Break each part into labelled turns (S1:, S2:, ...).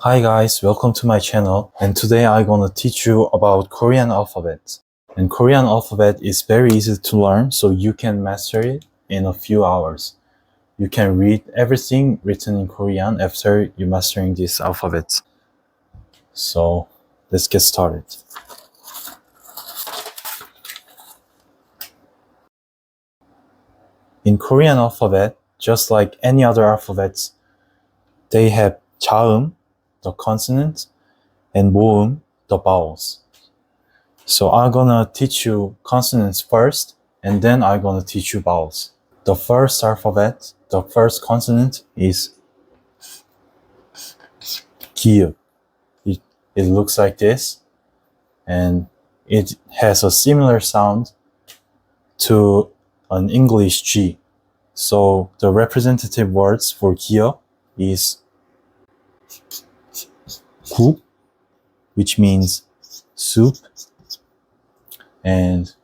S1: Hi guys, welcome to my channel, and today I'm gonna teach you about Korean alphabet. And Korean alphabet is very easy to learn, so you can master it in a few hours. You can read everything written in Korean after you mastering this alphabet. So let's get started. In Korean alphabet, just like any other alphabets, they have 자음, the consonant, and 모음, the vowels. So I'm gonna teach you consonants first, and then I'm gonna teach you vowels. The first alphabet, the first consonant is 기역. It looks like this, and it has a similar sound to an English G. So the representative words for 기역 is 국, which means soup, and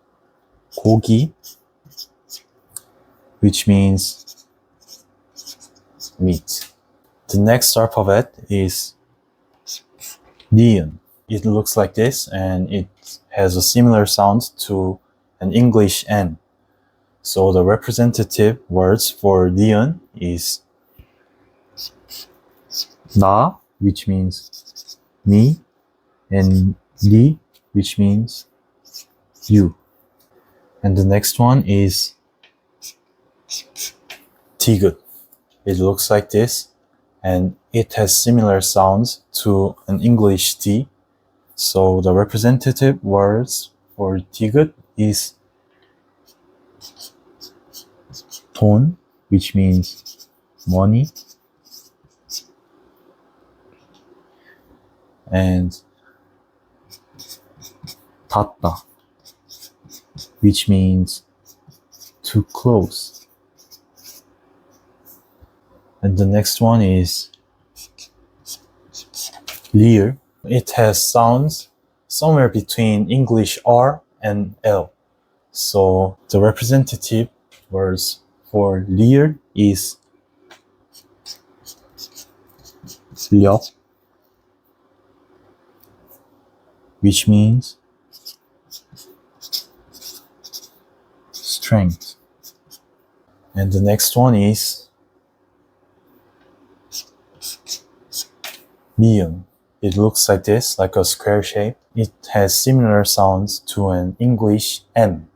S1: 고기, which means meat. The next alphabet is 니은. It looks like this, and it has a similar sound to an English N. So the representative words for 니은 is 나, which means me, and 니, which means you. And the next one is 디귿. It looks like this, and it has similar sounds to an English D. So the representative words for 디귿 is 돈, which means money, and 닫다, which means to close. And the next one is 리을. It has sounds somewhere between English R and L. So the representative words for 리을 is 력, which means strength. And the next one is 미음. It looks like this, like a square shape. It has similar sounds to an English M.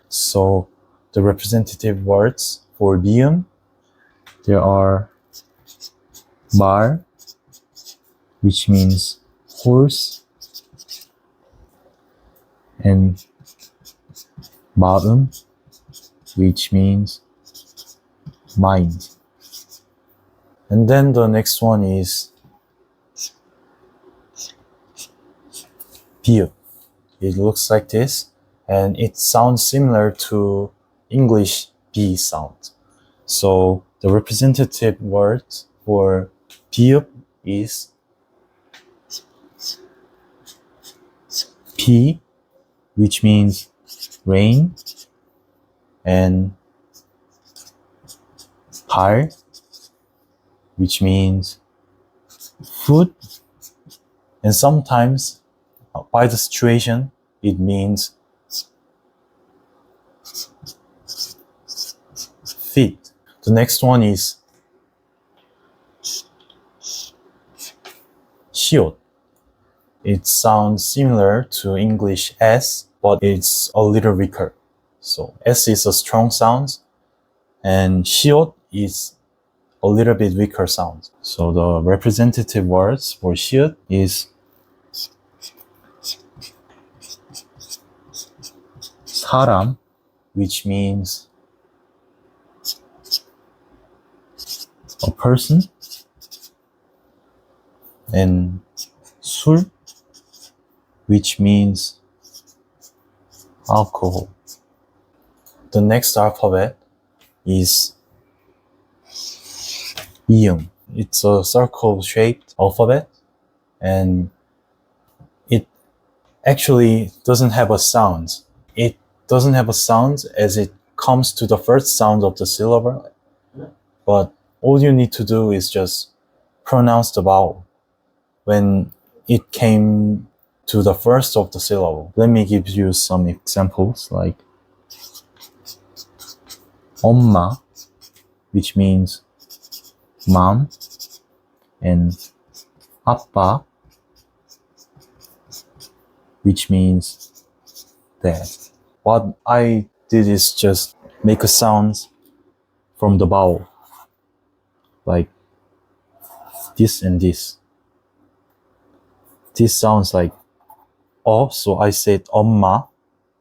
S1: So the representative words for 미음, there are 말, which means horse, and 마음, which means mind. And then the next one is 비읍. It looks like this, and it sounds similar to English B sound. So the representative word for 비읍 is 비, which means rain, and 발, which means food, and sometimes by the situation it means feet. The next one is 시옷. It sounds similar to English S, but it's a little weaker. So S is a strong sound, and 시옷 is a little bit weaker sound. So the representative words for 시옷 is 사람, which means a person, and 술, which means alcohol. The next alphabet is 이응. It's a circle-shaped alphabet, and it actually doesn't have a sound. It doesn't have a sound as it comes to the first sound of the syllable, but all you need to do is just pronounce the vowel. when it came to the first of the syllable. Let me give you some examples, like 엄마, which means mom, and 아빠, which means dad. What I did is just make a sound from the vowel, like this and this. This sounds like so I said 엄마,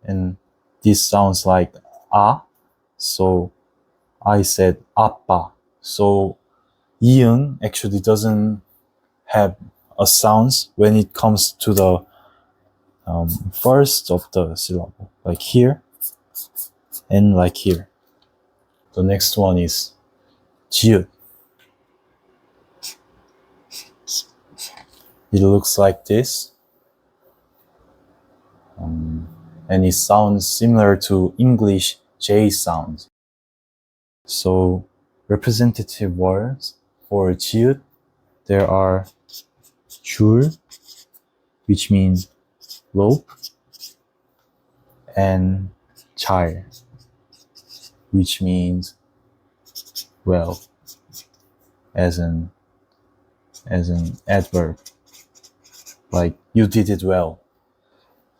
S1: and this sounds like so I said 아빠. So 이응 actually doesn't have a sound when it comes to the first of the syllable, like here and like here. The next one is 지읒. It looks like this, and it sounds similar to English J sound. So representative words for 지읒, there are 줄, which means rope, and 잘, which means well, as an adverb, like you did it well.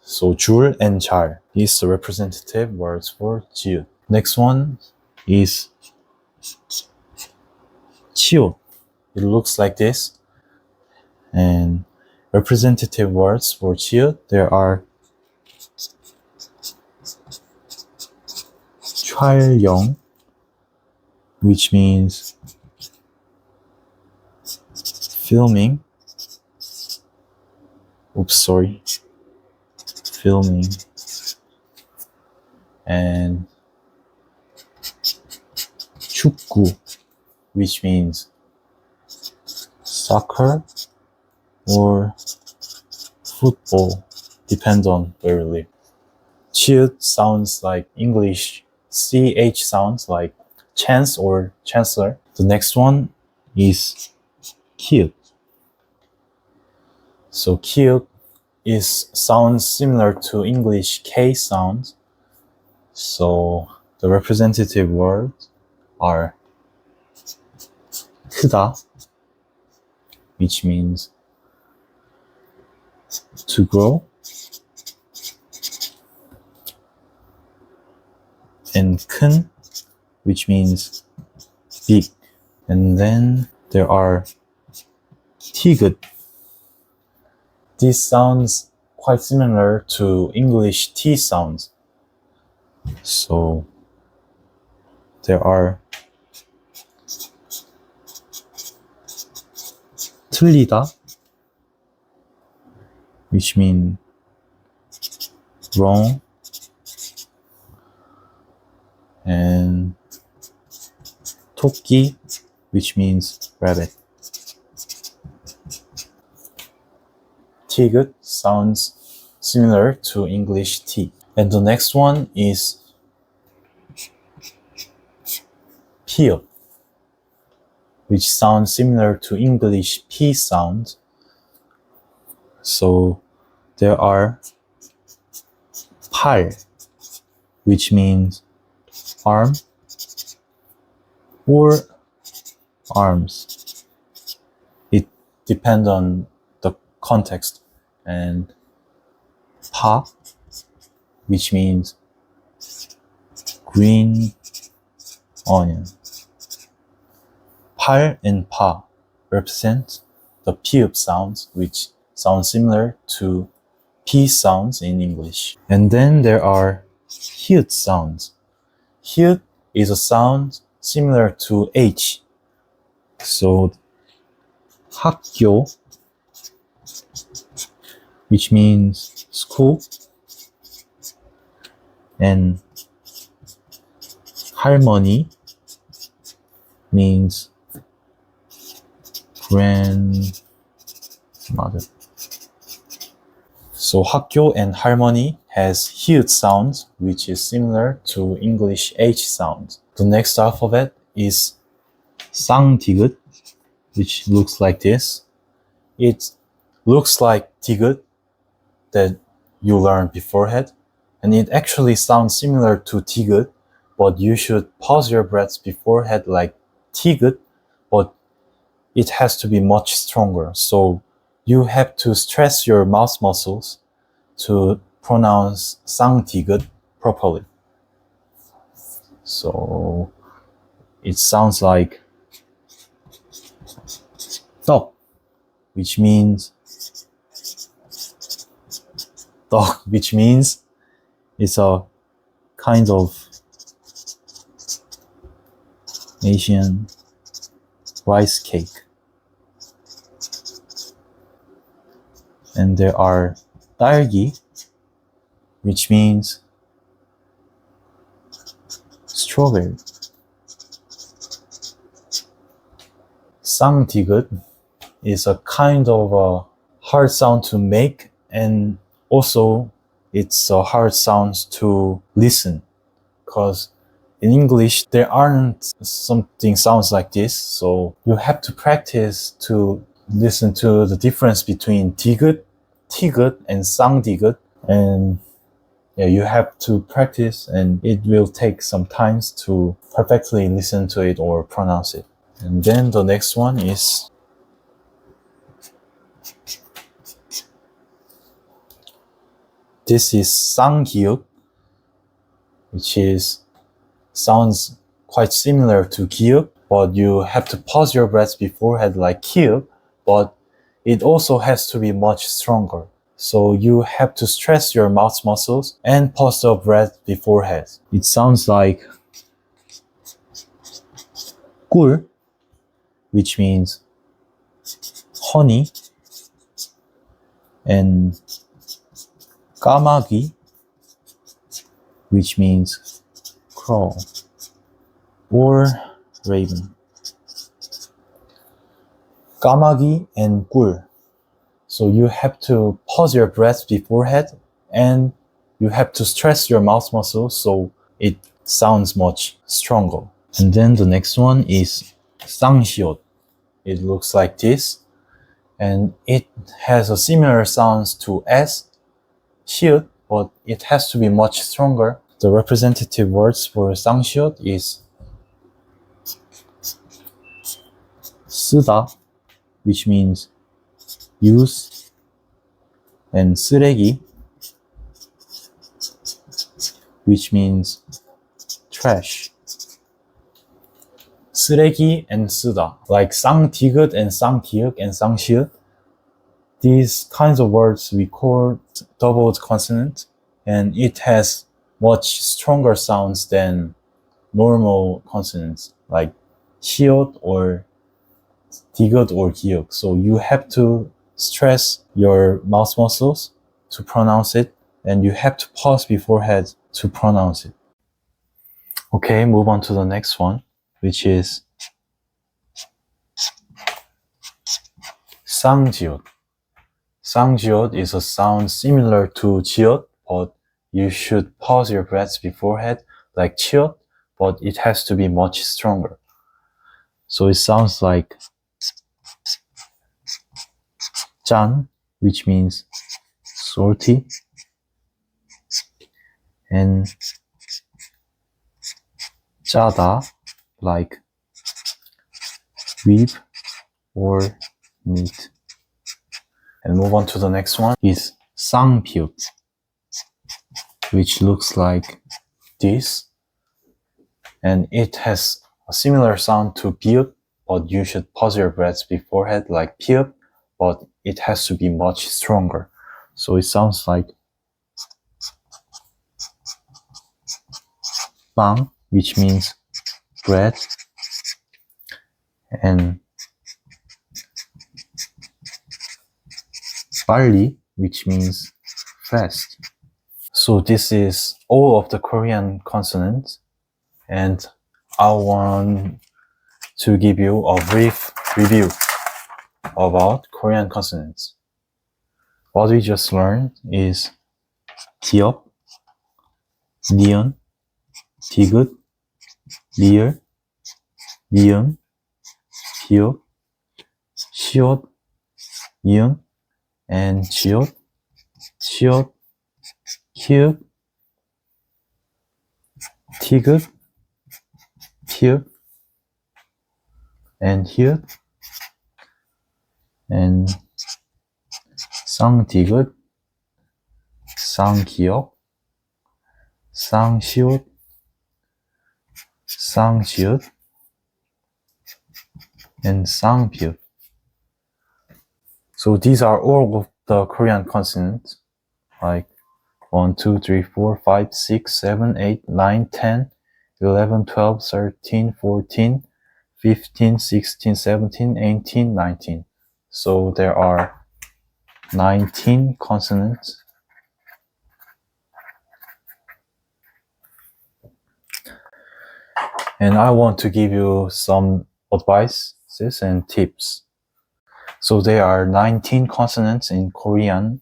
S1: So 줄 and 잘 is the representative words for 지읒. Next one is 치읓. It looks like this. And representative words for 치읓, there are 촬영, which means filming. Filming. And 축구, which means soccer or football, depends on where you live. 치읓 sounds like English CH sounds like chance or chancellor. The next one is 키읔. So 키읔 sounds similar to English K sounds. So the representative words are 크다, which means to grow, and 큰, which means big. And then there are 티귿. This sounds quite similar to English T sounds. So there are 틀리다, which means wrong, and 토끼, which means rabbit. 티귿 sounds similar to English T. And the next one is 피읍, which sounds similar to English P sound. So there are 팔, which means arm or arms. It depends on the context. And 파, which means green onion. 팔 and 파 represent the 피읍 sounds, which sound similar to P sounds in English. And then there are 히읗 sounds. 히읗 is a sound similar to H. So 학교, which means school, and 할머니 means grandmother. So 학교 and 할머니 has 히읗 sounds, which is similar to English H sounds. The next alphabet is 쌍디귿, which looks like this. It looks like tigut that you learned beforehand, and it actually sounds similar to tigut, but you should pause your breaths beforehand like tigut, but it has to be much stronger. So you have to stress your mouth muscles to pronounce sang-tigut properly. So it sounds like dog, which means it's a kind of Asian rice cake. And there are 딸기, which means strawberry. sang-tigut is a kind of a hard sound to make, and also it's a hard sound to listen, because in English there aren't something sounds like this, so you have to practice to listen to the difference between tigut, and sang-tigut, and yeah, you have to practice, and it will take some time to perfectly listen to it or pronounce it. And then the next one is this is sang-hyuk, which sounds quite similar to gyuk, but you have to pause your breaths beforehand like kyuk, but it also has to be much stronger. So you have to stress your mouth muscles and pause the breath beforehand. It sounds like 꿀, which means honey, and 까마귀, which means crow or raven. 까마귀 and 꿀. So you have to pause your breath beforehand, and you have to stress your mouth muscles so it sounds much stronger. And then the next one is 쌍시옷. It looks like this, and it has a similar sounds to S, 시옷, but it has to be much stronger. The representative words for 쌍시옷 is 쓰다, which means use, and 쓰레기, which means trash. 쓰레기 and 쓰다, like sang-tigut and sang-tiuk and sang-시ut. These kinds of words we call doubled consonant, and it has much stronger sounds than normal consonants like 시옷 or tigut or 기역. So you have to stress your mouth muscles to pronounce it, and you have to pause beforehand to pronounce it. Okay, move on to the next one, which is 쌍지옷. 쌍지옷 is a sound similar to 지옷, but you should pause your breaths beforehand like 치옷, but it has to be much stronger. So it sounds like 짠, which means salty, and 짜다, like rib or meat. And move on to the next one is 쌍피읍, which looks like this, and it has a similar sound to pi읍, but you should pause your breaths beforehand like pi읍, but it has to be much stronger. So it sounds like 빵, which means bread, and 빨리, which means fast. So this is all of the Korean consonants, and I want to give you a brief review about Korean consonants. What we just learned is 기역, 니은, 디귿, 리을, 미음, 비읍, 시옷, 이응, and 지읒, 치읒, 키읔, 티귿, 피읍, and 히읗, and 쌍디귿, 쌍기역, 쌍시옷, 쌍지읒, and 쌍비읍. So these are all of the Korean consonants, like 1, 2, 3, 4, 5, 6, 7, 8, 9, 10, 11, 12, 13, 14, 15, 16, 17, 18, 19. So there are 19 consonants. And I want to give you some advices and tips. So there are 19 consonants in Korean.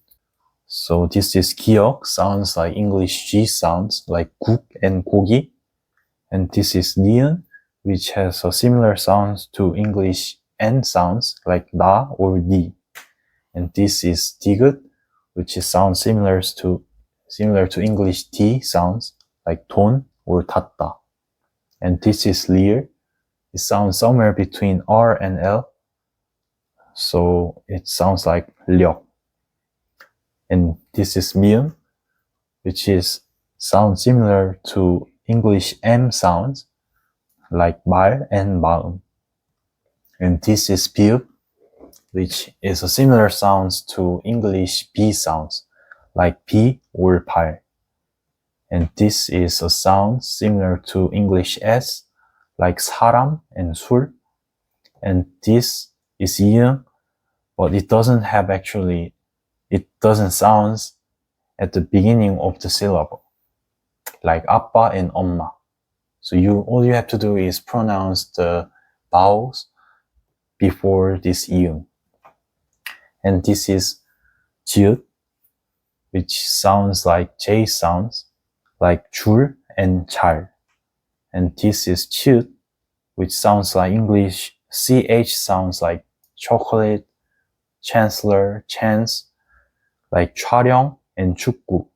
S1: So this is 기역, sounds like English G sounds, like 국 and 고기. And this is 니은, which has a similar sounds to English N sounds, like 나 or 니. And this is 디귿, which is sounds similar to English D sounds, like 돈 or 닫다. And this is 리을. It sounds somewhere between R and L. So it sounds like 력. And this is 미음, which is sounds similar to English M sounds, like 말 and 마음. And this is 비읍, which is a similar sounds to English B sounds, like 비 or 발. And this is a sound similar to English S, like 사람 and 술. And this is 이응, but it doesn't sound at the beginning of the syllable, like 아빠 and 엄마. So all you have to do is pronounce the vowels before this 이응. And this is 지읒, which sounds like J sounds, like 줄 and 잘. And this is 치읒, which sounds like English CH sounds like chocolate, chancellor, chance, like 촬영 and 축구.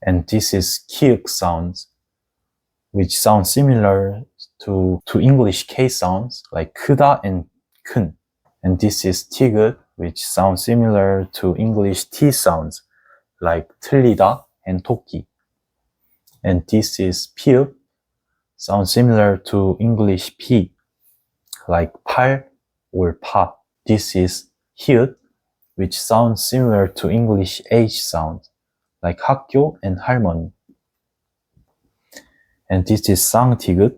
S1: And this is 키읔 sounds, which sounds similar to English K sounds, like 크다 and 큰. And this is 티귿, which sounds similar to English T sounds, like 틀리다 and 토끼. And this is 피읍, sounds similar to English P, like 팔 or 파. This is 히읗, which sounds similar to English H sound, like 학교 and 할머니. And this is 쌍디귿,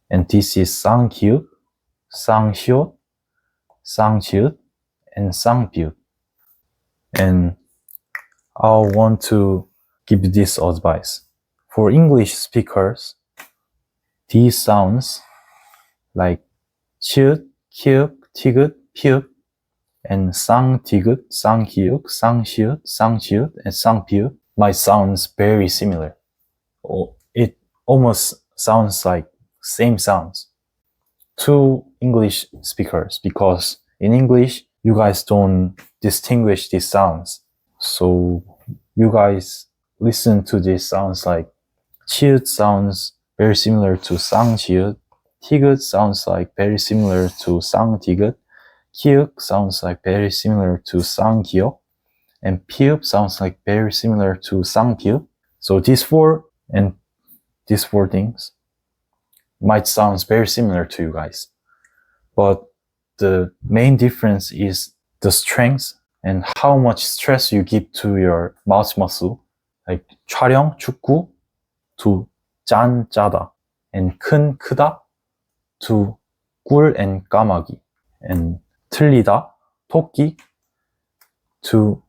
S1: and this is 쌍기역, 쌍시옷, 쌍지읒, and 쌍비읍. And I want to give you this advice. For English speakers, these sounds like 치읒, 키읔, 티귿, 피읍, and 쌍디귿, 쌍기역, 쌍시읒, 쌍지읒, and 쌍비읍 might sound very similar. It almost sounds like same sounds to English speakers, because in English, you guys don't distinguish these sounds. So you guys listen to these sounds like 치읒 sounds very similar to 쌍지읒, 티귿 sounds like very similar to 쌍디귿, 키읔 sounds like very similar to 쌍기역, and 피읍 sounds like very similar to 쌍비읍. So these four things might sound very similar to you guys. But the main difference is the strength and how much stress you give to your mouth muscle. Like 촬영, 축구, to 짠, 짜다, and 큰, 크다, to 꿀 and 까마귀, and 틀리다, 토끼, to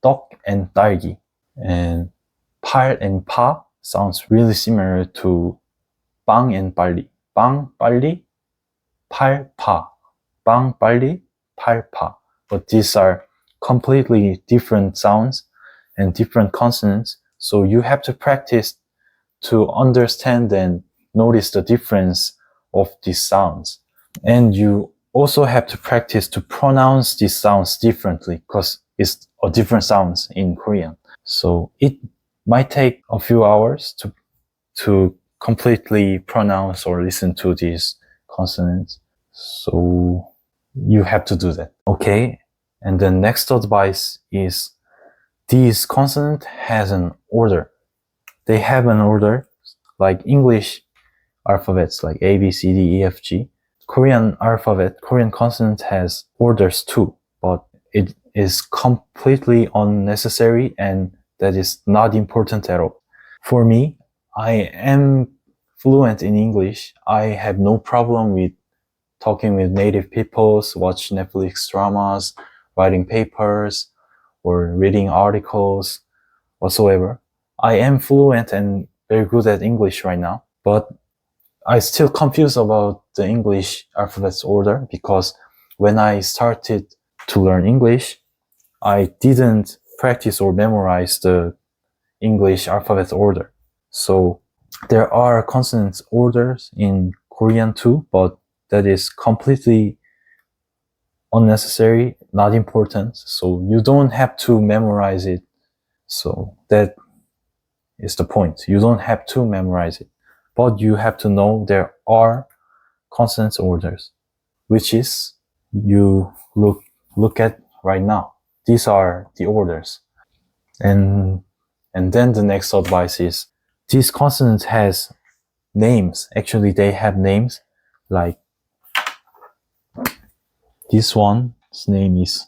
S1: 떡 and 딸기, and 팔 and 파 sounds really similar to 빵 and 빨리. 빵, 빨리, 팔, 파. 빵, 빨리, 팔, 파. But these are completely different sounds and different consonants. So you have to practice to understand and notice the difference of these sounds. And you also have to practice to pronounce these sounds differently because it's a different sounds in Korean. So it might take a few hours to completely pronounce or listen to these consonants. So you have to do that. Okay. And the next advice is these consonants has an order. They have an order like English alphabets like A, B, C, D, E, F, G. Korean alphabet, Korean consonant has orders too, but it is completely unnecessary and that is not important at all. For me, I am fluent in English. I have no problem with talking with native peoples, watch Netflix dramas, writing papers, or reading articles, whatsoever. I am fluent and very good at English right now, but I still confused about the English alphabet's order because when I started to learn English, I didn't practice or memorize the English alphabet order. So there are consonant orders in Korean too, but that is completely unnecessary, not important. So you don't have to memorize it. So that is the point. You don't have to memorize it, but you have to know there are consonant orders, which is you look at right now. These are the orders. And then the next advice is these consonants has names. Actually, they have names like this one's name is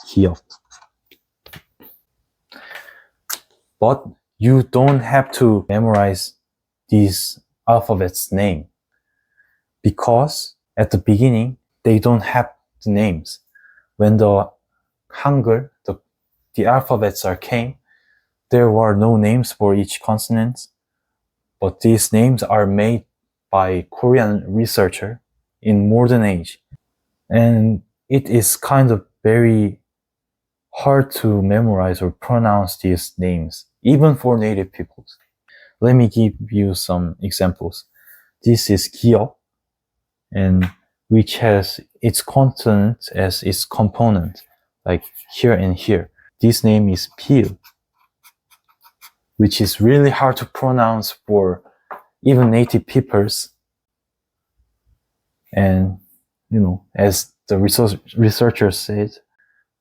S1: Hyuk. But you don't have to memorize these alphabets name because at the beginning, they don't have the names. When the Hangul, the alphabets came, there were no names for each consonant, but these names are made by Korean researcher in modern age. And it is kind of very hard to memorize or pronounce these names, even for native peoples. Let me give you some examples. This is Gyeok, and which has its consonant as its component, like here and here. This name is Pil, which is really hard to pronounce for even native peoples. And, as the researchers said,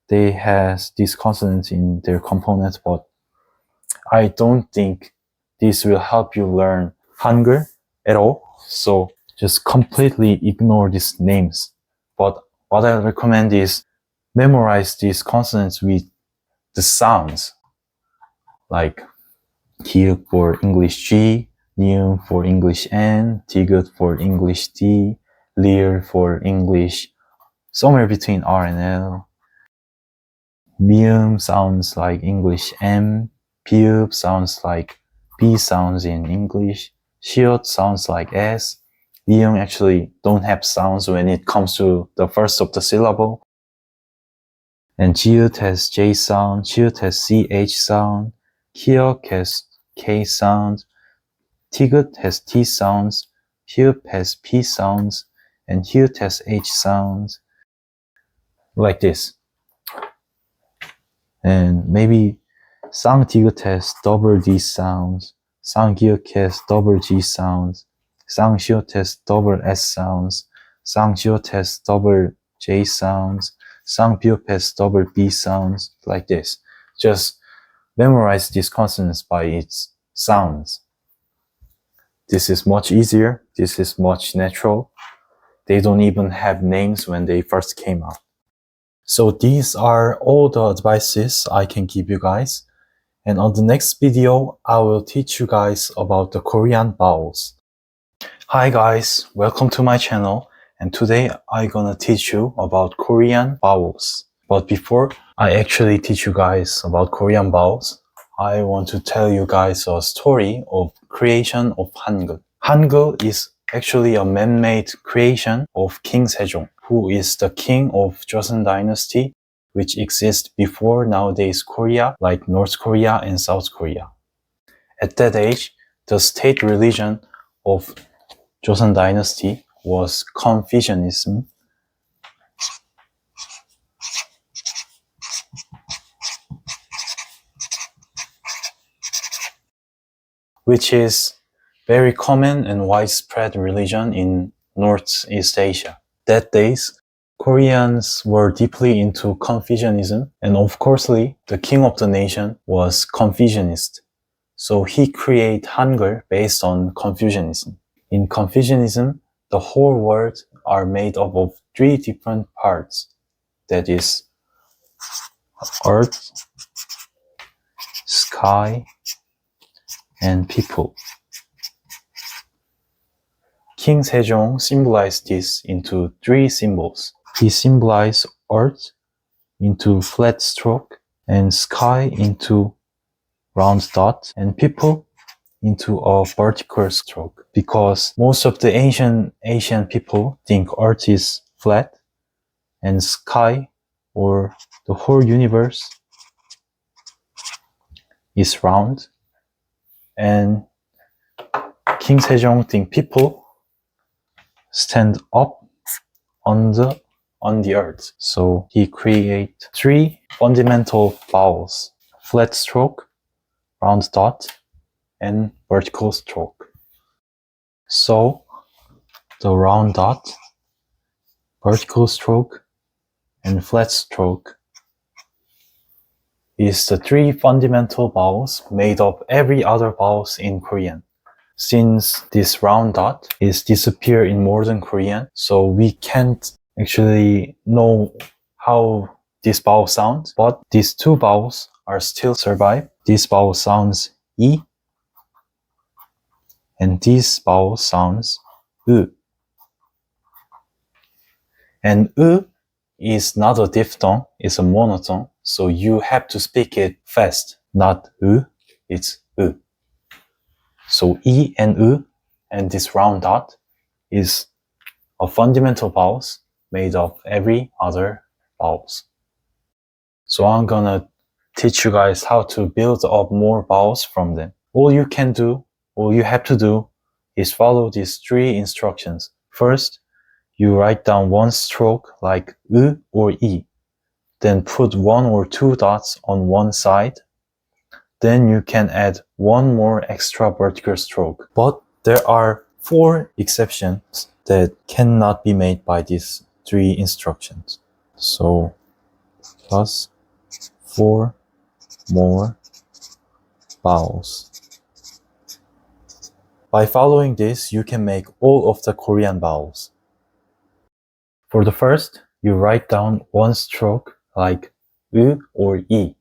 S1: they has these consonants in their components, but I don't think this will help you learn Hangul at all. So just completely ignore these names. But what I recommend is memorize these consonants with the sounds, like Hyuk for English G, Nyum for English N, Tigut for English D, Lir for English somewhere between R and L. Mium sounds like English M, Piub sounds like B sounds in English, Shiot sounds like S. Liung actually don't have sounds when it comes to the first of the syllable. And Jiut has J sound, Chiut has CH sound, Kiok has K sound, Tigut has T sounds, Hyup has P sounds, and Hyut has H sounds. Like this. And maybe Sang-Tigut has double D sounds, Sang-Gyuk has double G sounds, Sang-Shiot has double S sounds, Sang-Shiot has double J sounds, Sang-Pyup has double B sounds, like this. Just memorize these consonants by its sounds. This is much easier. This is much natural. They don't even have names when they first came out. So these are all the advices I can give you guys. And on the next video, I will teach you guys about the Korean vowels. Hi guys, welcome to my channel. And today I'm gonna teach you about Korean vowels. But before I actually teach you guys about Korean vowels, I want to tell you guys a story of creation of Hangul. Hangul is actually a man-made creation of King Sejong, who is the king of Joseon dynasty, which exists before nowadays Korea, like North Korea and South Korea. At that age, the state religion of Joseon dynasty was Confucianism, which is very common and widespread religion in Northeast Asia. That days, Koreans were deeply into Confucianism, and of course, the king of the nation was Confucianist. So he created Hangul based on Confucianism. In Confucianism, the whole world are made up of 3 different parts. That is earth, sky, and people. King Sejong symbolized this into 3 symbols. He symbolized earth into flat stroke, and sky into round dot, and people into a vertical stroke. Because most of the ancient Asian people think earth is flat, and sky or the whole universe is round, and King Sejong think people stand up on the earth. So he created 3 fundamental vowels: flat stroke, round dot, and vertical stroke. So the round dot, vertical stroke, and flat stroke is the 3 fundamental vowels made of every other vowels in Korean. Since this round dot is disappear in modern Korean, so we can't actually know how this vowel sounds, but these 2 vowels are still survive. This vowel sounds E, and this vowel sounds U. And U is not a diphthong, it's a monophthong, so you have to speak it fast, not U, it's U. So E and U and this round dot is a fundamental vowels made of every other vowels. So I'm gonna teach you guys how to build up more vowels from them. All you have to do is follow these 3 instructions. First, you write down 1 stroke like U or E. Then put 1 or 2 dots on one side. Then you can add 1 more extra vertical stroke. But there are 4 exceptions that cannot be made by these 3 instructions. So plus 4 more vowels. By following this, you can make all of the Korean vowels. For the first, you write down 1 stroke like U or E.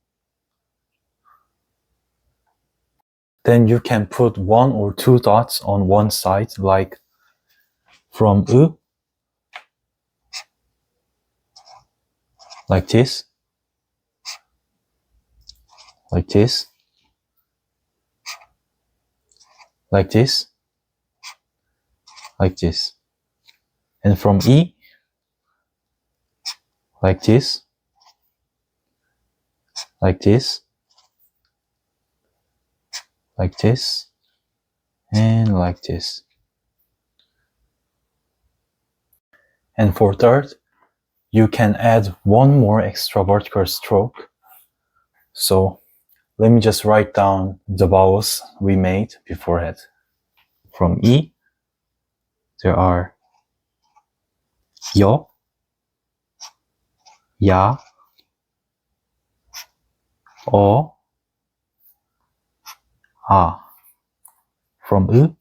S1: Then you can put 1 or 2 dots on one side like from U, like this, like this, like this, like this. And from E, like this, like this, like this, and like this. And for third, you can add 1 more extra vertical stroke. So let me just write down the vowels we made beforehand. From E, there are 여, 야, 어, 아. From U,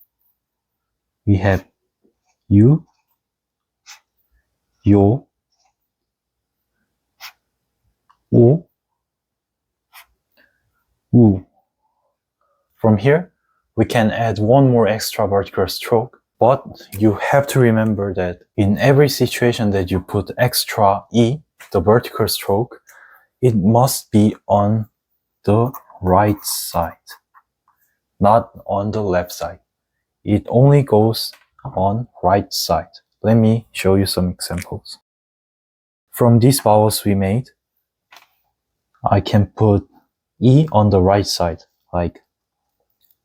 S1: we have 유, 요, 오, 우. From here, we can add 1 more extra vertical stroke, but you have to remember that in every situation that you put extra E, the vertical stroke, it must be on the right side, not on the left side. It only goes on right side. Let me show you some examples. From these vowels we made, I can put E on the right side, like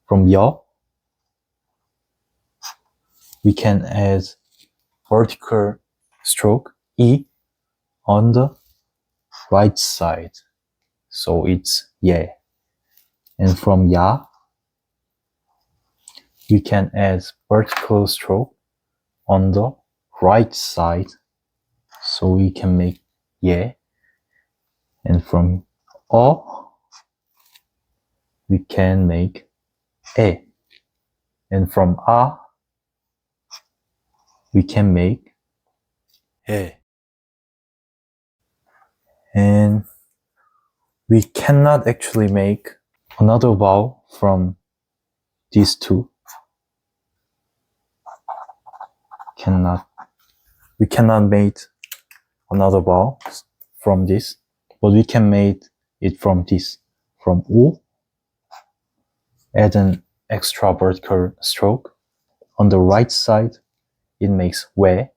S1: from 여, we can add vertical stroke E on the right side. So it's 예. And from 야, we can add vertical stroke on the right side. So we can make ye. And from o, we can make e. And from a, we can make e. And we cannot actually make another vowel from these two. We cannot make another vowel from this, but we can make it from this. From u, add an extra vertical stroke. On the right side, it makes we.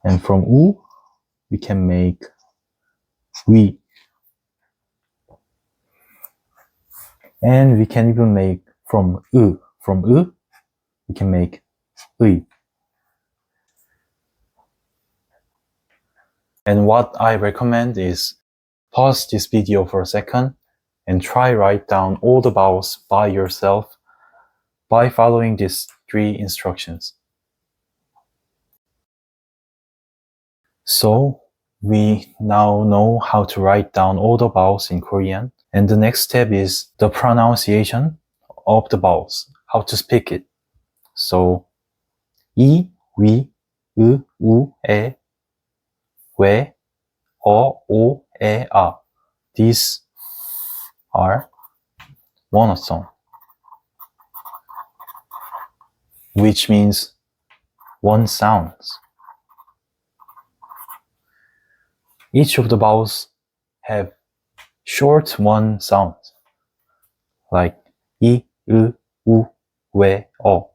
S1: And from u, we can make we. And we can even make from u. From u, we can make ui. And what I recommend is pause this video for a second and try write down all the vowels by yourself by following these 3 instructions. So we now know how to write down all the vowels in Korean, and the next step is the pronunciation of the vowels, how to speak it. So 이, 위, 으, 우, 에, 왜, 어, 오, 에, 아. These are monotone, which means one sounds. Each of the vowels have short one sound, like 이, 으, 우, 왜, 어.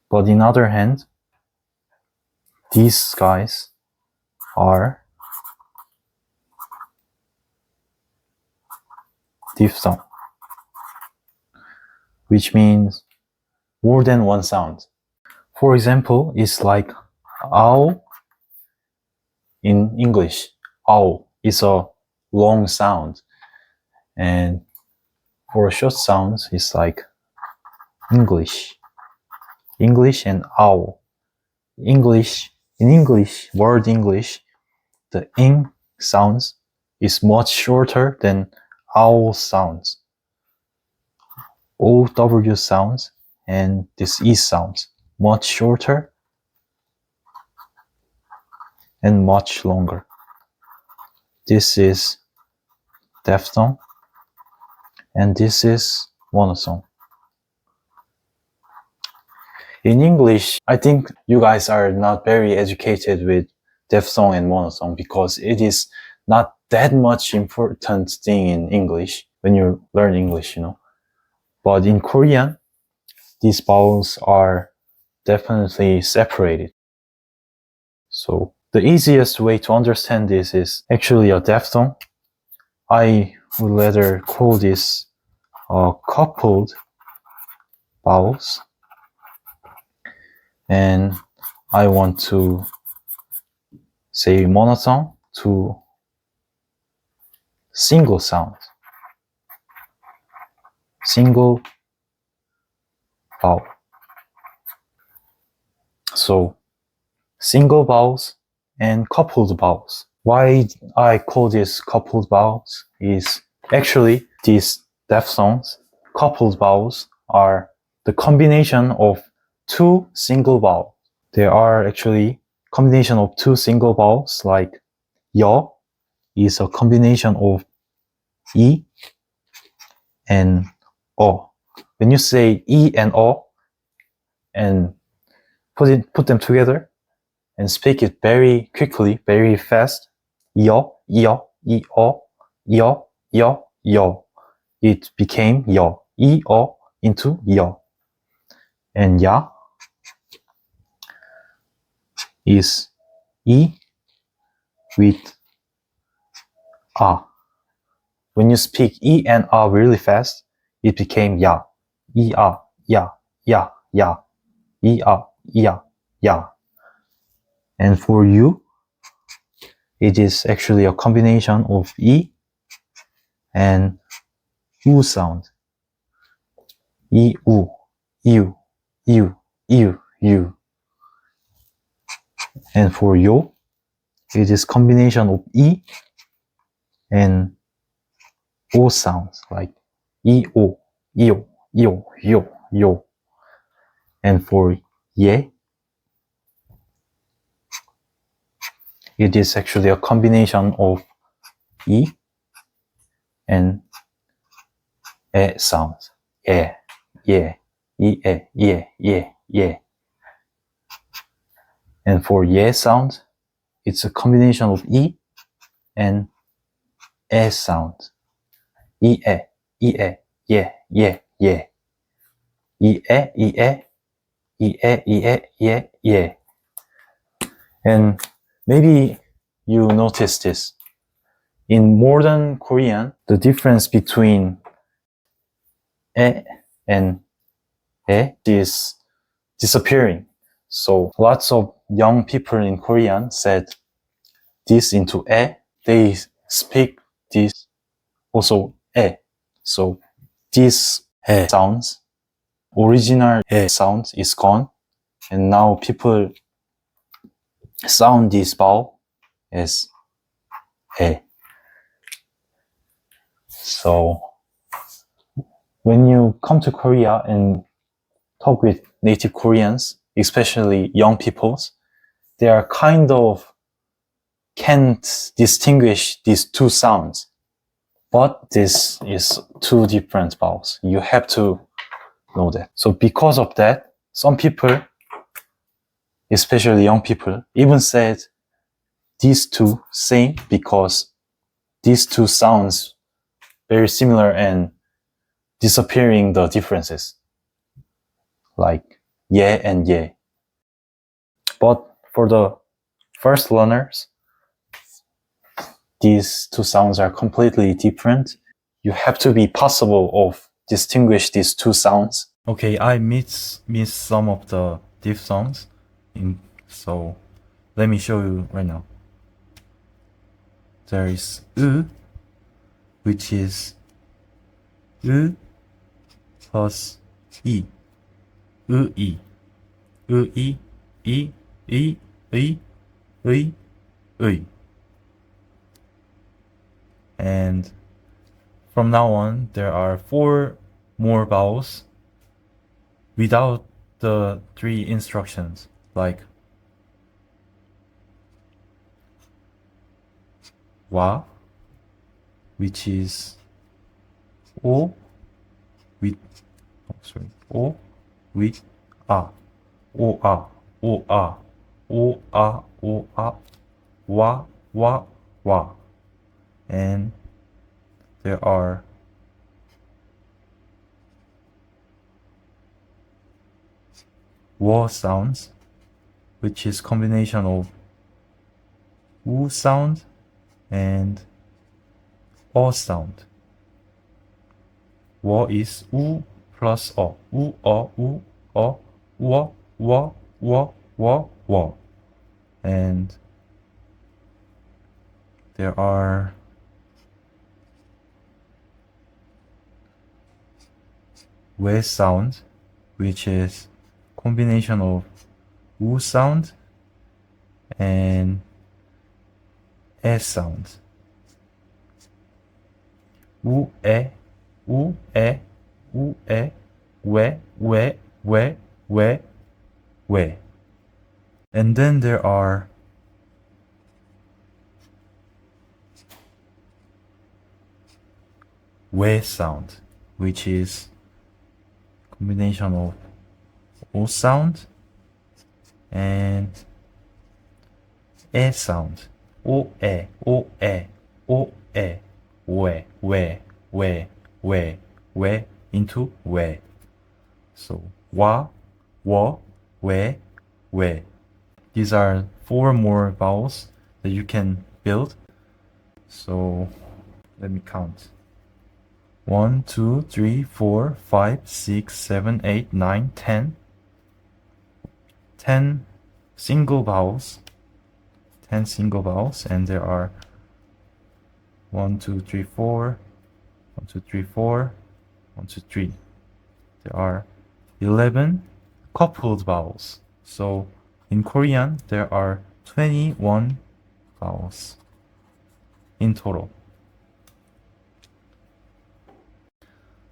S1: But on the other hand, these guys are diphthong, which means more than one sound. For example, it's like owl in English. Owl is a long sound, and for a short sound, it's like English. English and owl. English, in English, word English, the ing sounds is much shorter than owl sounds. OW sounds and this E sounds much shorter and much longer. This is diphthong and this is monotone. In English, I think you guys are not very educated with diphthong and monotone because it is not that much important thing in English when you learn English, But in Korean, these vowels are definitely separated. So the easiest way to understand this is actually a diphthong. I would rather call this coupled vowels. And I want to say monotone to single sound. Single vowel. So single vowels and coupled vowels. Why I call this coupled vowels is actually these diphthongs, coupled vowels, are the combination of two single vowels. There are actually combination of two single vowels, like 여 is a combination of 이 and 어. When you say 이 and 어 and put them together and speak it very quickly, very fast, 여, 이어, 이어, 이어, 여, 여. It became 여, 이어 into 여. And 야 is 이 with 아. When you speak 이 and 아 really fast, it became 야, 이아, 야, 야, 야, 이아, 이아, 야. And for you, it is actually a combination of 이 and 우 sound. I, U, you, you, you, you. And for yo, it is combination of I and O sounds, like I, O, yo, yo, yo, yo. And for ye, it is actually a combination of I and E sounds. Yeah, yeah, yeah, yeah, yeah, yeah. And for ye sound, it's a combination of I and E sound. I, yeah, yeah, yeah. Yeah. And maybe you notice this. In modern Korean, the difference between e and is disappearing. So lots of young people in Korean said this into e. They speak this also e. So this e sounds, original e sound is gone. And now people sound this vowel as e. So when you come to Korea and talk with native Koreans, especially young peoples, they are kind of can't distinguish these two sounds. But this is two different vowels. You have to know that. So because of that, some people, especially young people, even said these two same because these two sounds very similar and disappearing the differences. Like yeah and yeah. But for the first learners, these two sounds are completely different. You have to be possible of distinguish these two sounds. Okay, I miss some of the diphthongs, so let me show you right now. There is U, which is U plus E. U, E. U, E, E, E, E, E, E. And from now on, there are 4 more vowels without the 3 instructions, like wa, which is o with o with a, o a, o a, o a, o a, wa, and there are wa sounds, which is combination of u sound and o sound. Wa is u plus o. U, o, wa. And there are we sound, which is combination of u sound and e sound. U, e, u, e, u, e, we. And then there are we sound, which is combination of o sound and e sound. O, e, we into we. So wa, wo, we. These are 4 more vowels that you can build. So let me count. 1, 2, 3, 4, 5, 6, 7, 8, 9, 10. 10 single vowels. 10 single vowels, and there are 1, 2, 3, 4, 1, 2, 3, 4, 1, 2, 3. there are 11 coupled vowels. So in Korean, there are 21 vowels in total.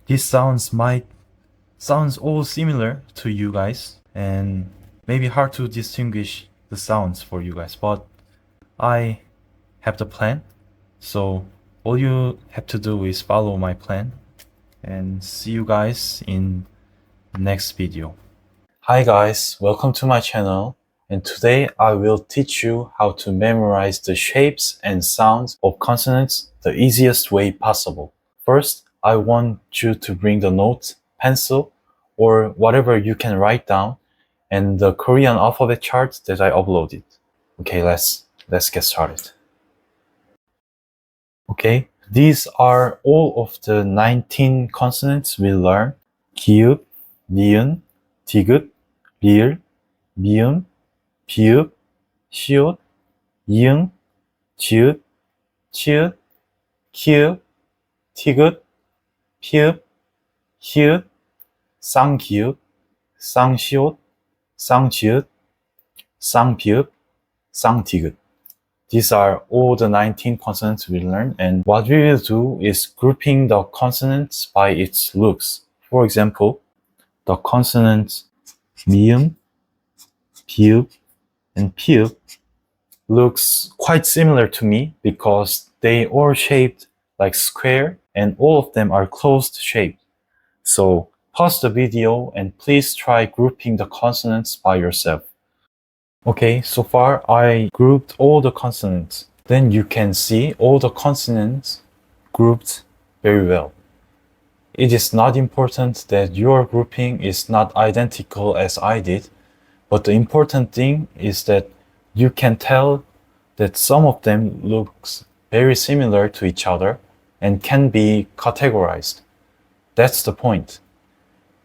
S1: These sounds all similar to you guys and maybe hard to distinguish the sounds for you guys, but I have the plan. So all you have to do is follow my plan and see you guys in the next video. Hi guys, welcome to my channel, and today I will teach you how to memorize the shapes and sounds of consonants the easiest way possible. First, I want you to bring the notes, pencil, or whatever you can write down, and the Korean alphabet chart that I uploaded. Okay, let's get started. Okay, these are all of the 19 consonants we learned. 기읍, 니은, 디귿, 리을, 미음, 비읍, 시옷, 이응, 지읒, 치읓, 키읔, 티귿, 피읍, 히읗, 쌍기읍, 쌍시옷, 쌍지읒, 쌍비읍, 쌍디귿. These are all the 19 consonants we learned, and what we will do is grouping the consonants by its looks. For example, the consonants 미음, 비읍, and pi읍 looks quite similar to me because they are shaped like square and all of them are closed shaped. So pause the video and please try grouping the consonants by yourself. Okay, so far I grouped all the consonants. Then you can see all the consonants grouped very well. It is not important that your grouping is not identical as I did, but the important thing is that you can tell that some of them looks very similar to each other and can be categorized. That's the point.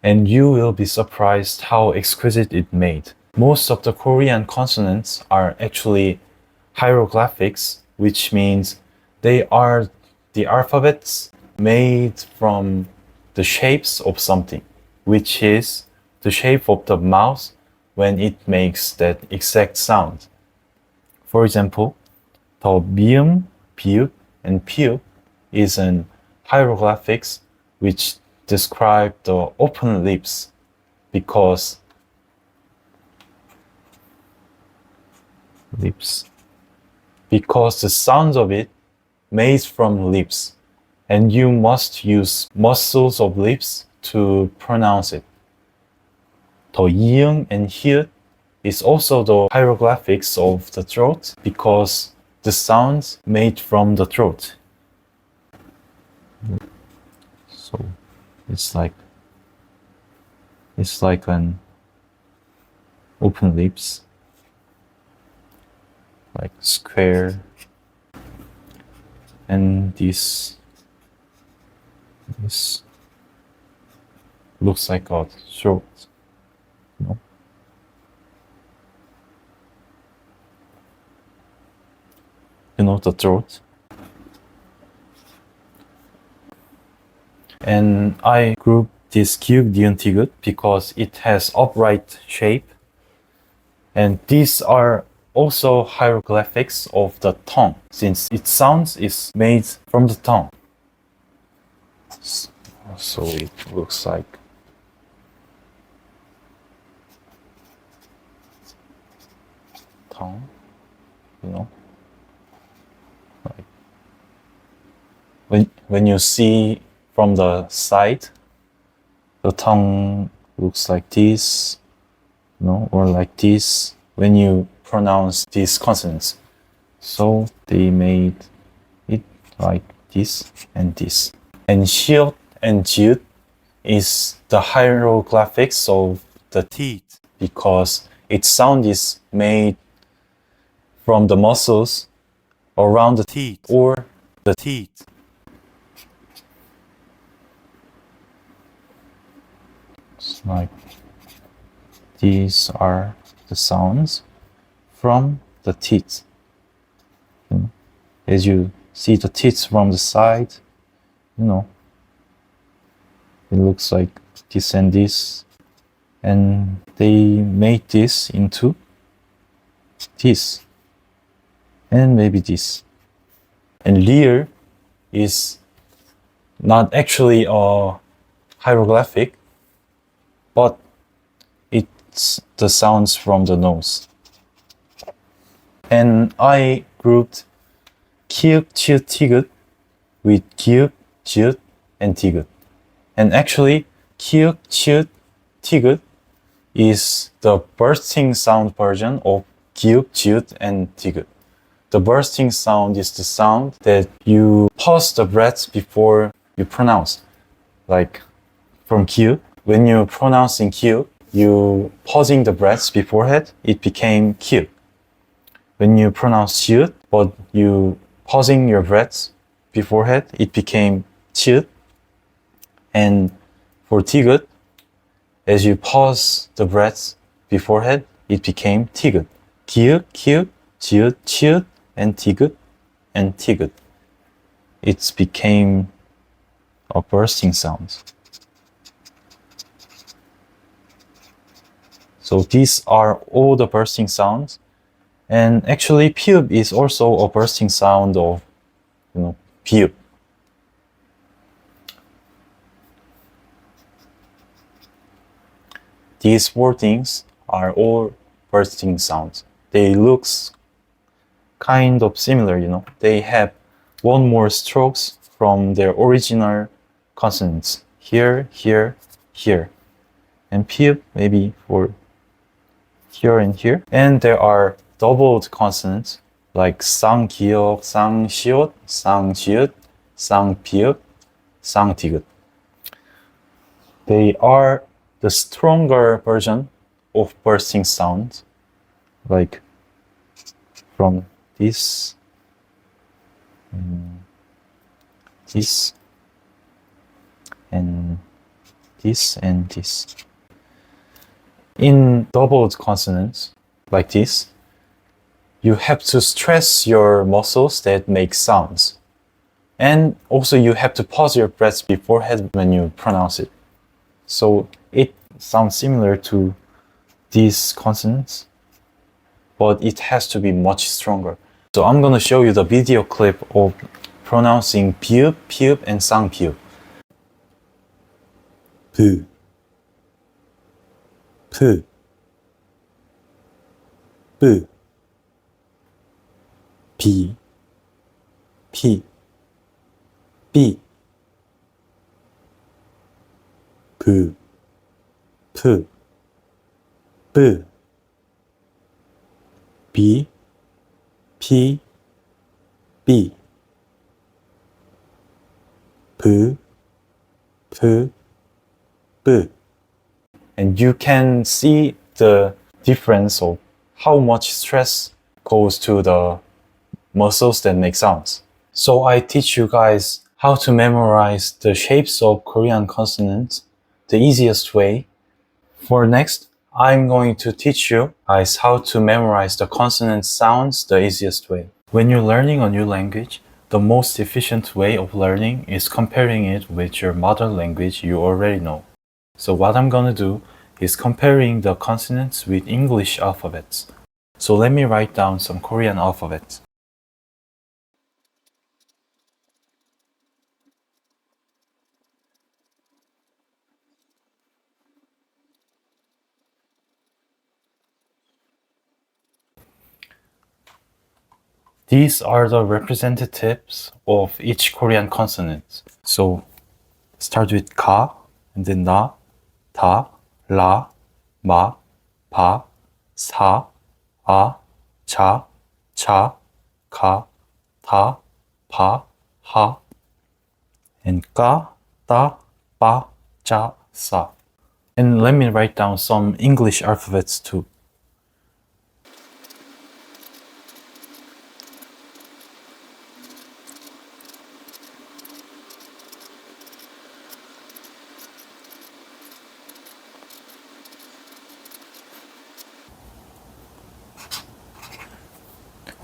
S1: And you will be surprised how exquisite it made. Most of the Korean consonants are actually hieroglyphics, which means they are the alphabets made from the shapes of something, which is the shape of the mouth when it makes that exact sound. For example, the 미음, 비읍, and 피읍 is an hieroglyphics which describe the open lips because the sound of it made from lips, and you must use muscles of lips to pronounce it. The 이응 and 히읗 is also the hieroglyphics of the throat because the sounds made from the throat. So it's like an open lips, like square, and this looks like a throat, you know. You know, the throat. And I grouped this 기역, 니은, 디귿 because it has upright shape, and these are also hieroglyphics of the tongue, since its sounds is made from the tongue. So it looks like tongue, you know. Like when you see from the side, the tongue looks like this, you know, or like this when you pronounce these consonants. So they made it like this and this. And 시옷 and 지읒 is the hieroglyphics of the teeth because its sound is made from the muscles around the teeth or the teeth. It's like these are the sounds from the teeth. You know, as you see the teeth from the side, you know, it looks like this and this, and they made this into this, and maybe this. And leer is not actually a hieroglyphic, but it's the sounds from the nose. And I grouped kiuk, chiut, tigut with kiuk, chiut, and tigut. And actually, kiuk, chiut, tigut is the bursting sound version of kiuk, chiut, and tigut. The bursting sound is the sound that you pause the breaths before you pronounce. Like from kiuk, when you pronounce in kiuk, you pausing the breaths beforehand, it became kiuk. When you pronounce chiut, but you pausing your breaths beforehand, it became chiut. And for tigut, as you pause the breaths beforehand, it became tigut. Kiuk, kiuk, chiut, chiut, and tigut, and tigut. It became a bursting sound. So these are all the bursting sounds. And actually, piup is also a bursting sound of, piup. These four things are all bursting sounds. They look kind of similar, They have one more strokes from their original consonants. Here, here, here. And piup maybe for here and here. And there are doubled consonants like sang 기역, sang 시옷, sang 지읒, sang 피읍, sang 디귿. They are the stronger version of bursting sounds, like from this, this, and this, and this. In doubled consonants, like this, you have to stress your muscles that make sounds. And also you have to pause your breaths beforehand when you pronounce it. So it sounds similar to these consonants, but it has to be much stronger. So I'm gonna show you the video clip of pronouncing piup, piup, and sang piup. 푸, 푸, 뿌, 비, 피, 삐, 푸, 푸, 뿌, 비, 피, 삐, 푸, 푸, 뿌. And you can see the difference of how much stress goes to the muscles that make sounds. So I teach you guys how to memorize the shapes of Korean consonants the easiest way. For next, I'm going to teach you guys how to memorize the consonant sounds the easiest way. When you're learning a new language, the most efficient way of learning is comparing it with your mother language you already know. So what I'm gonna do is comparing the consonants with English alphabets. So let me write down some Korean alphabets. These are the representatives of each Korean consonant. So start with ka, and then na, ta, la, ma, pa, sa, a, cha, cha, ka, ta, pa, ha, and ka, ta, pa, cha, sa. And let me write down some English alphabets too.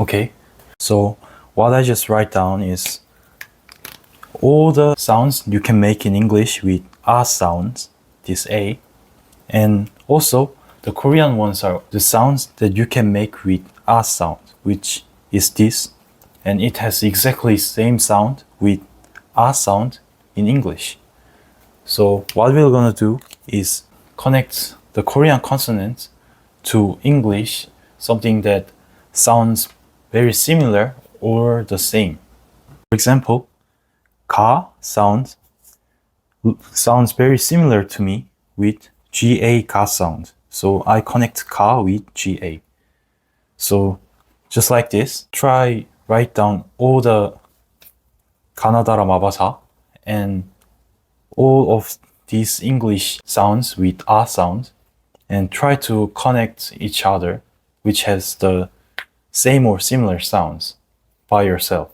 S1: Okay, so what I just write down is all the sounds you can make in English with ah sounds, this A. And also, the Korean ones are the sounds that you can make with A sound, which is this. And it has exactly same sound with A sound in English. So what we're gonna do is connect the Korean consonants to English, something that sounds very similar or the same. For example, ka sounds very similar to me with ga ka sound. So I connect ka with ga. So just like this, try write down all the 가나다라 마바사 and all of these English sounds with a sound and try to connect each other, which has the same or similar sounds by yourself.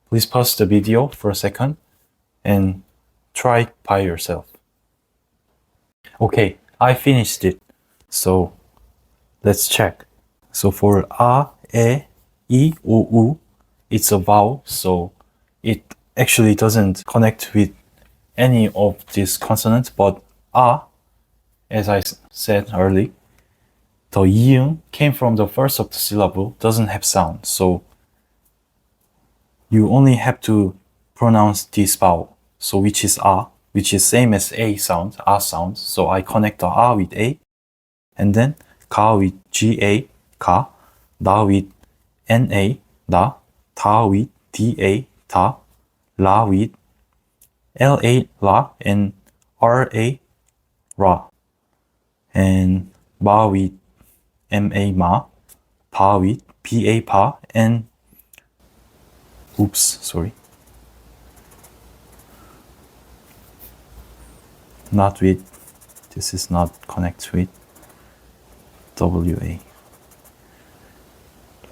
S1: Please pause the video for a second and try by yourself. Okay, I finished it. So let's check. So for a, e, I, o, u, it's a vowel, so it actually doesn't connect with any of these consonants, but a, as I said earlier, the iung came from the first of the syllable, doesn't have sound, so you only have to pronounce this vowel, so which is a, which is same as a sound, a sound, so I connect the a with a, and then ka with ga, ka, da with na, da, ta with da, ta, la with la, la, and ra, ra, and ma with ma, ma, pa with pa, pa, and oops, sorry, not with, this is not connect with wa,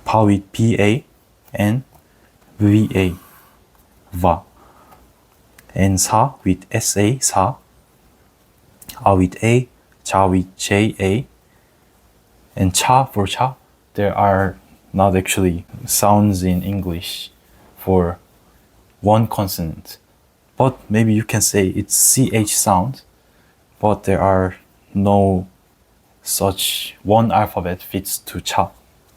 S1: pa with pa, and va, va, and sa with sa, sa, a with a, cha with ja, and cha for cha. There are not actually sounds in English for one consonant, but maybe you can say it's ch sound, but there are no such one alphabet fits to cha.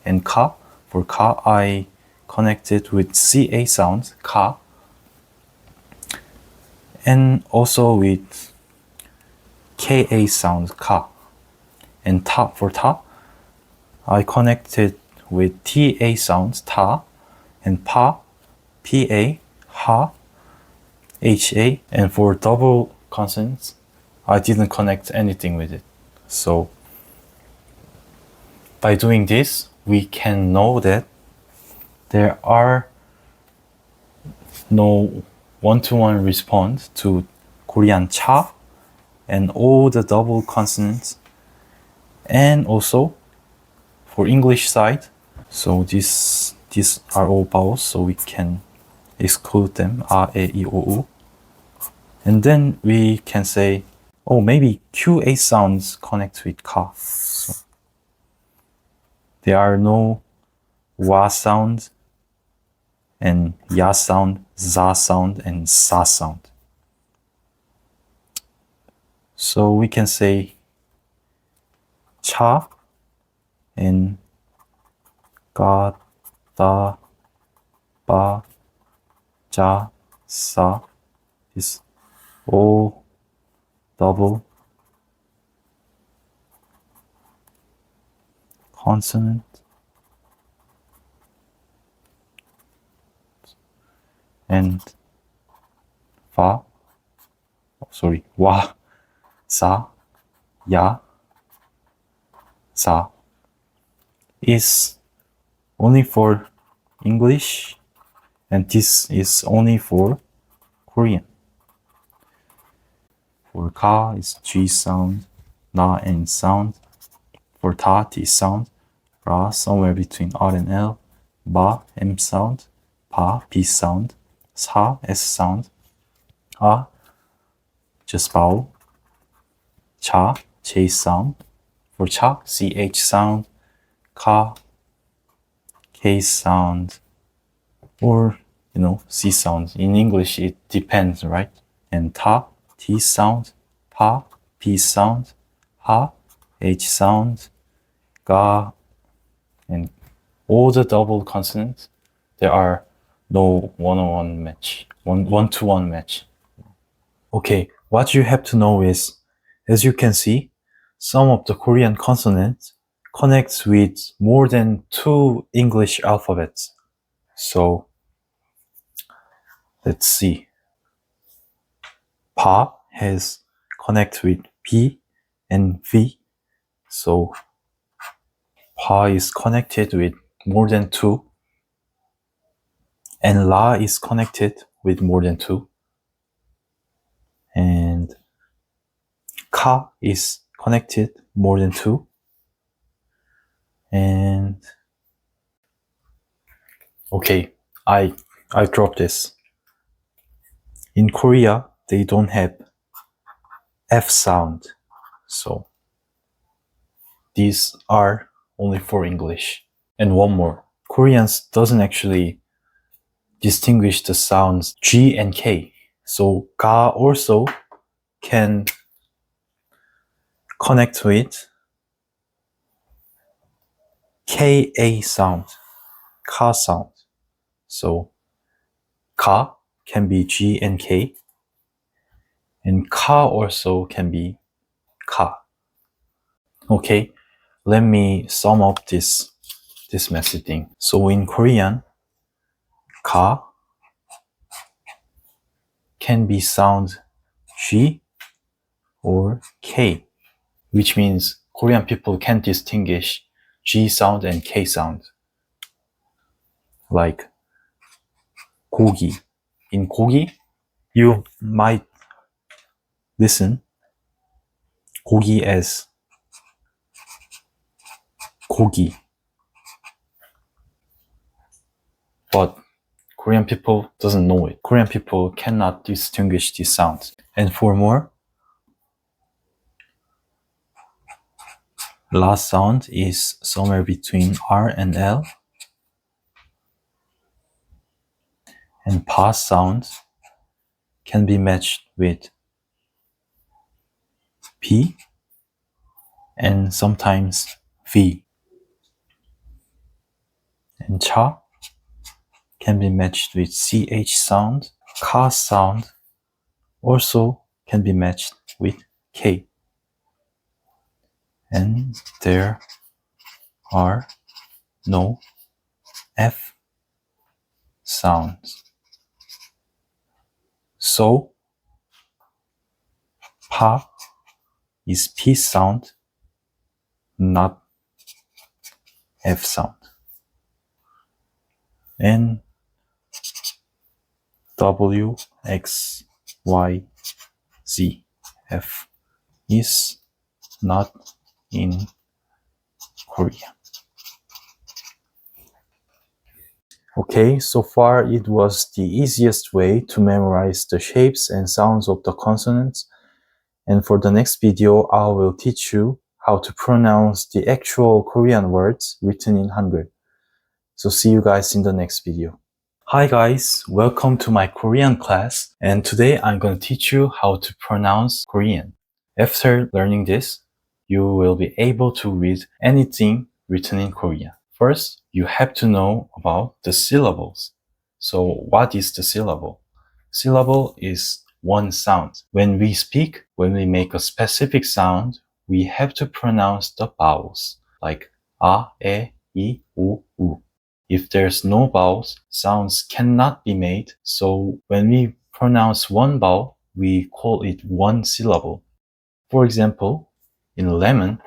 S1: And ka, for ka, I connected with ca sound, ka, and also with ka sound, ka. And ta, for ta, I connected with ta sounds, ta, and pa, pa, ha, ha, and for double consonants, I didn't connect anything with it. So by doing this, we can know that there are no one-to-one response to Korean cha and all the double consonants, and also for English side, so these are all vowels, so we can exclude them, a, e, I, o, u. And then we can say, oh, maybe qa sounds connect with ka. So there are no wa sound and ya sound, za sound, and sa sound. So we can say cha and ga, da, ba, ja, sa is all double consonant. And fa, sorry, wa, sa, ya, sa is only for English, and this is only for Korean. For ka is G sound, na N sound. For ta, T sound. Ra, somewhere between R and L. Ba, M sound. Pa, P sound. Sa, S sound. A, just vowel. Cha, J sound. For cha, CH sound. Ka, K sound. Or, C sound. In English, it depends, right? And ta, T sound. Pa, P sound, ha, H sound, ga, and all the double consonants, there are no one-on-one match, one-to-one match. Okay, what you have to know is, as you can see, some of the Korean consonants connects with more than 2 English alphabets. So, let's see. Pa has connect with P and V. So, Pa is connected with more than 2. And La is connected with more than 2. And Ka is connected more than 2. And okay, I dropped this. In Korea, they don't have F sound. So these are only for English. And one more. Koreans doesn't actually distinguish the sounds G and K. So ga also can connect with KA sound, ka sound. So ka can be G and K, and ka also can be ka. Okay, let me sum up this messaging. So in Korean, ka can be sound G or K, which means Korean people can distinguish G sound and K sound. Like 고기. In 고기, you might listen 고기 as 고기. But Korean people doesn't know it. Korean people cannot distinguish these sounds. And for more, last sound is somewhere between R and L. And past sound can be matched with P and sometimes V. And cha can be matched with CH sound. Ka sound also can be matched with K. And there are no F sounds. So, pa is P sound, not F sound. And W, X, Y, Z, F is not in Korea. Okay, so far it was the easiest way to memorize the shapes and sounds of the consonants. And for the next video, I will teach you how to pronounce the actual Korean words written in Hangul. So see you guys in the next video. Hi guys, welcome to my Korean class. And today I'm going to teach you how to pronounce Korean. After learning this, you will be able to read anything written in Korean. First, you have to know about the syllables. So what is the syllable? Syllable is one sound. When we speak, when we make a specific sound, we have to pronounce the vowels, like a, e, I, o, u. If there's no vowels, sounds cannot be made. So when we pronounce one vowel, we call it one syllable. For example, in lemon,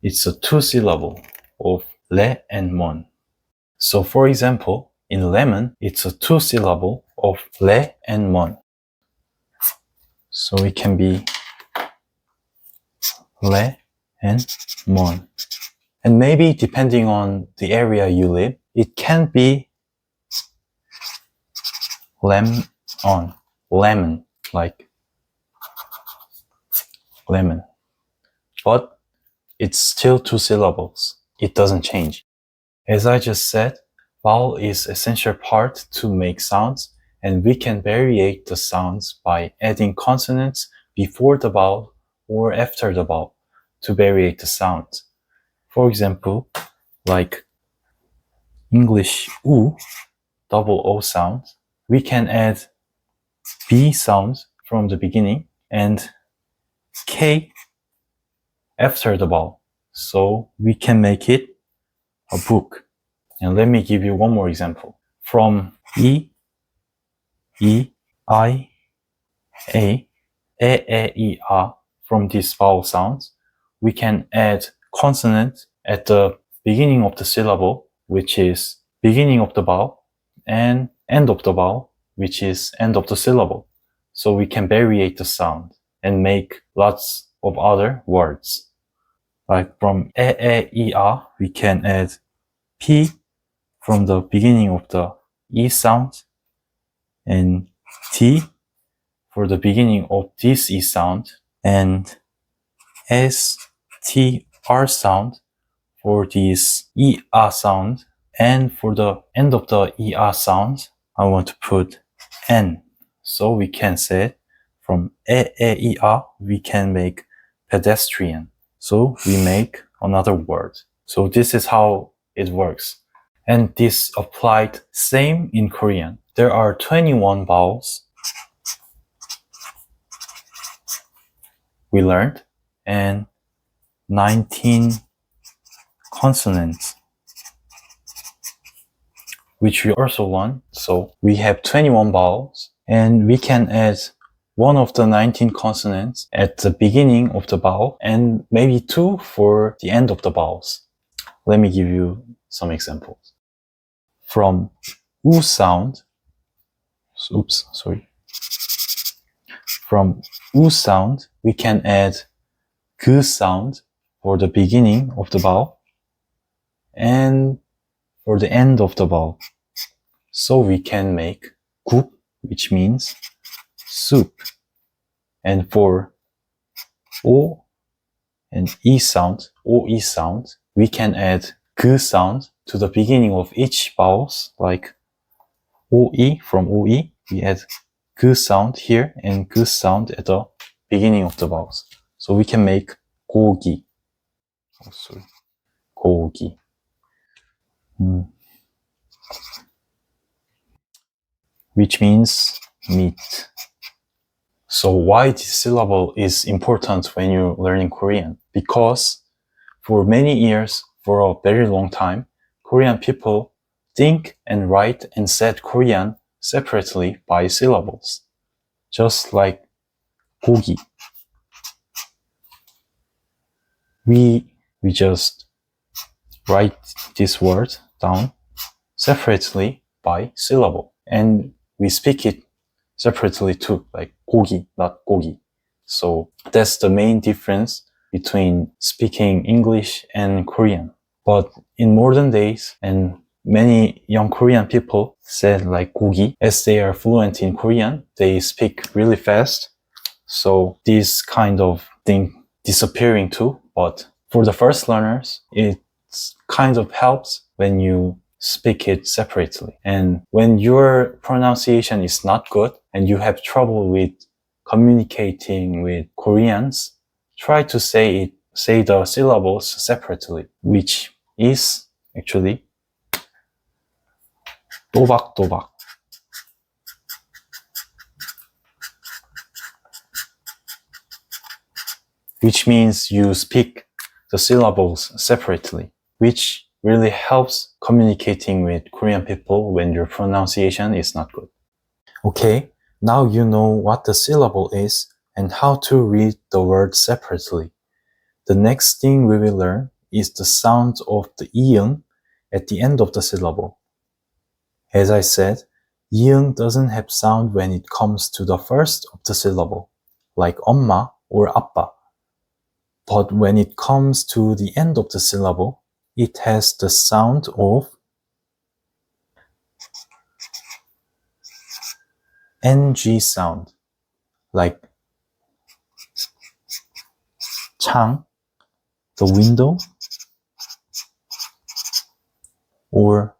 S1: it's a two syllable of le and mon. So for example, in lemon, it's a two syllable of le and mon. So it can be le and mon. And maybe depending on the area you live, it can be lemon, like lemon. But it's still two syllables. It doesn't change. As I just said, vowel is essential part to make sounds, and we can variate the sounds by adding consonants before the vowel or after the vowel to vary the sound. For example, like English U, double O sound, we can add B sound from the beginning and K after the vowel. So we can make it a book. And let me give you one more example. From E, I, A, E, A, from these vowel sounds, we can add consonant at the beginning of the syllable, which is beginning of the vowel, and end of the vowel, which is end of the syllable. So we can variate the sound and make lots of other words. Like from E, A, we can add P from the beginning of the E sound and T for the beginning of this E sound and S, T, R sound for this E, A sound, and for the end of the E, A sound, I want to put N. So we can say from E, A, we can make pedestrian. So we make another word. So this is how it works. And this applied same in Korean. There are 21 vowels we learned and 19 consonants, which we also learned. So we have 21 vowels and we can add one of the 19 consonants at the beginning of the vowel and maybe two for the end of the vowels. Let me give you some examples. From U sound, from U sound, we can add G sound for the beginning of the vowel and for the end of the vowel. So we can make 국, which means soup. And for O and E sound, OE sound, we can add G sound to the beginning of each vowels, like OE from OE, we add G sound here and G sound at the beginning of the vowels. So we can make 고기. 고기. Which means meat. So why this syllable is important when you're learning Korean? Because for many years, for a very long time, Korean people think and write and said Korean separately by syllables. Just like 고기. We just write this word down separately by syllable. And we speak it separately too, like 고기, not 고기. So that's the main difference between speaking English and Korean. But in modern days, and many young Korean people said like 고기, as they are fluent in Korean, they speak really fast. So this kind of thing disappearing too. But for the first learners, it kind of helps when you speak it separately. And when your pronunciation is not good and you have trouble with communicating with Koreans, try to say the syllables separately, which is actually 또박또박. Which means you speak the syllables separately, which really helps communicating with Korean people when your pronunciation is not good. Okay, now you know what the syllable is and how to read the word separately. The next thing we will learn is the sound of the 이응 at the end of the syllable. As I said, 이응 doesn't have sound when it comes to the first of the syllable, like 엄마 or 아빠. But when it comes to the end of the syllable, it has the sound of NG sound, like 창, the window, or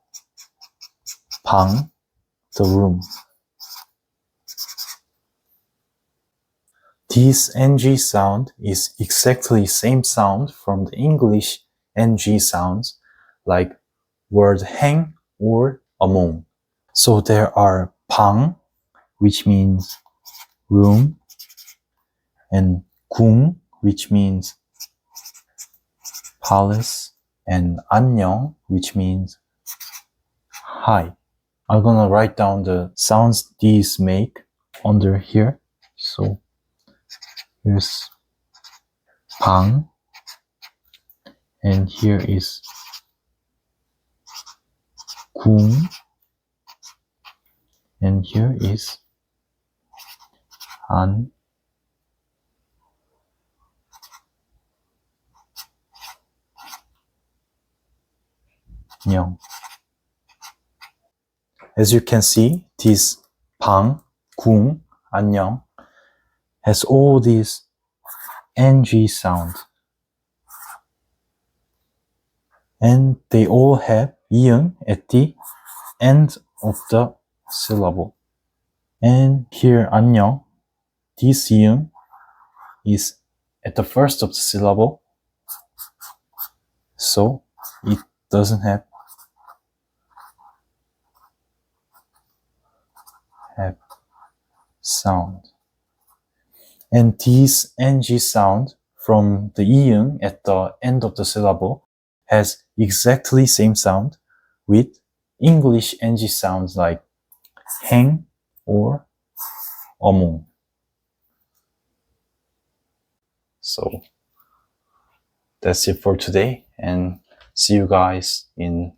S1: 방, the room. this ng sound is exactly same sound from the English ng sounds, like word hang or among. So there are 방, which means room, and 궁, which means palace, and 안녕, which means hi. I'm gonna write down the sounds these make under here. So here's 방, and here is 궁, and here is 안녕. As you can see, this 방, 궁, 안녕 has all these ng sounds. And they all have 이응 at the end of the syllable. And here 안녕, this 이응 is at the first of the syllable, so it doesn't have sound. And this ng sound from the 이응 at the end of the syllable has exactly same sound with English ng sounds like hang or 어몽. So that's it for today, and see you guys in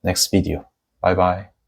S1: next video. Bye bye.